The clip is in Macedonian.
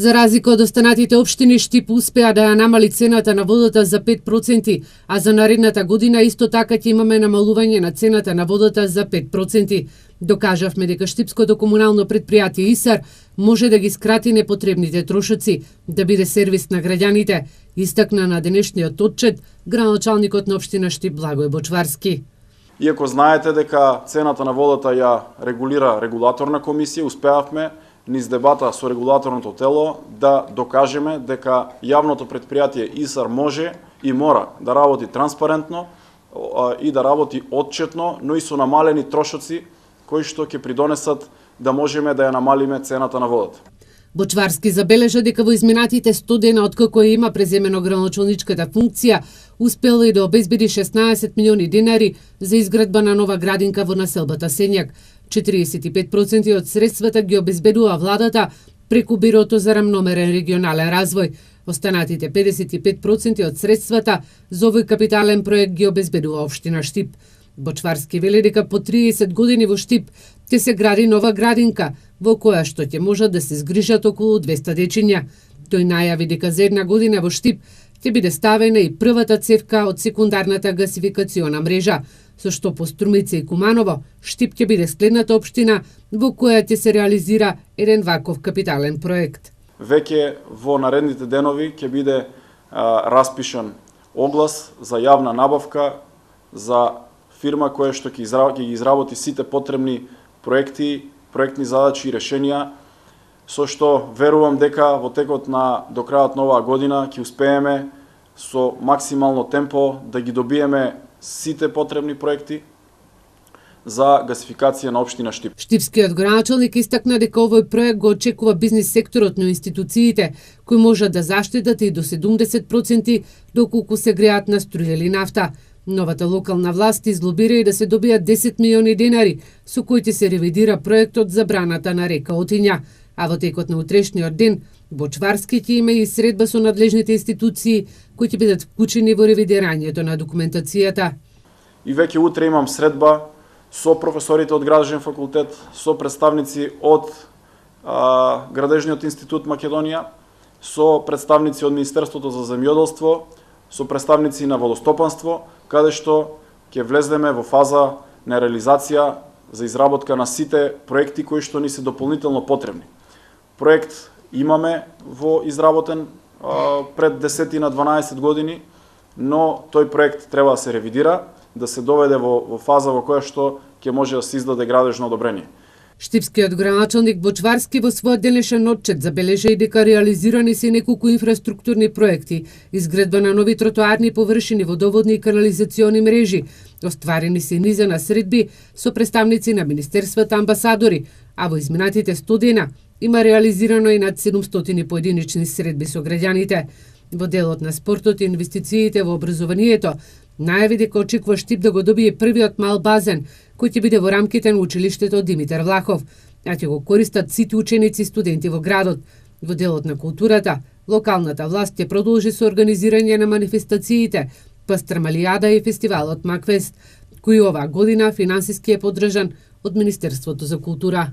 За разлика од останатите општини, Штип успеа да ја намали цената на водата за 5%, а за наредната година исто така ќе имаме намалување на цената на водата за 5%. Докажавме дека Штипското комунално предпријатие ИСАР може да ги скрати непотребните трошоци, да биде сервис на граѓаните, истакна на денешниот отчет градоначалникот на општина Штип Благој Бочварски. Иако знаете дека цената на водата ја регулира регулаторна комисија, успеавме низ дебата со регулаторното тело да докажеме дека јавното предпријатие ИСАР може и мора да работи транспарентно и да работи отчетно, но и со намалени трошоци кои што ќе придонесат да можеме да ја намалиме цената на водата. Бочварски забележа дека во изминатите 100 дена откако има преземено градоначалничката функција, успел и да обезбеди 16 милиони денари за изградба на нова градинка во населбата Сењак. 45% од средствата ги обезбедува владата преку Бирото за рамномерен регионален развој. Останатите 55% од средствата за овој капитален проект ги обезбедува општина Штип. Бочварски вели дека по 30 години во Штип ќе се гради нова градинка, во која што ќе можат да се згрижат околу 200 дечиња. Тој најави дека за една година во Штип ќе биде ставена и првата цевка од секундарната гасификациона мрежа, со што по Струмица и Куманово, Штип ќе биде следната општина во која ќе се реализира еден ваков капитален проект. Веќе во наредните денови ќе биде распишан оглас за јавна набавка за фирма која што ќе ги изработи сите потребни проекти, проектни задачи и решенија, со што верувам дека во текот до крајот на оваа година ќе успееме со максимално темпо да ги добиеме сите потребни проекти за гасификација на општина Штип. Штипскиот градоначалник истакна дека овој проект го очекува бизнис секторот, но институциите кои можат да заштитат и до 70% доколку се греат на струја или нафта. Новата локална власт излобира и да се добијат 10 милиони денари, со кои ќе се ревидира проектот за браната на река Отиња. А во текот на утрешниот ден, Бочварски ќе има и средба со надлежните институции кои ќе бидат вклучени во ревидирањето на документацијата. И веќе утре имам средба со професорите од Градежен факултет, со представници од Градежниот институт Македонија, со представници од Министерството за земјоделство, со представници на водостопанство, каде што ќе влеземе во фаза на реализација за изработка на сите проекти кои што ни се дополнително потребни. Проект имаме во изработен пред 10 на 12 години, но тој проект треба да се ревидира, да се доведе во фаза во која што ќе може да се издаде градежно одобрение. Штипскиот градоначалник Бочварски во својот денешен отчет забележа и дека реализирани се неколку инфраструктурни проекти, изградба на нови тротоарни површини, водоводни и канализациони мрежи, остварени се низа на средби со представници на министерствата, амбасадори, а во изминатите 100 дена има реализирано и над 700 поединечни средби со граѓаните. Во делот на спортот и инвестициите во образованието, најави дека очекува Штип да го добие првиот мал базен, кој ќе биде во рамките на училиштето Димитар Влахов, а ќе го користат сите ученици и студенти во градот. Во делот на културата, локалната власт ќе продолжи со организирање на манифестациите, Пастрамалијада и фестивалот Макфест, кој оваа година финансиски е поддржан од Министерството за култура.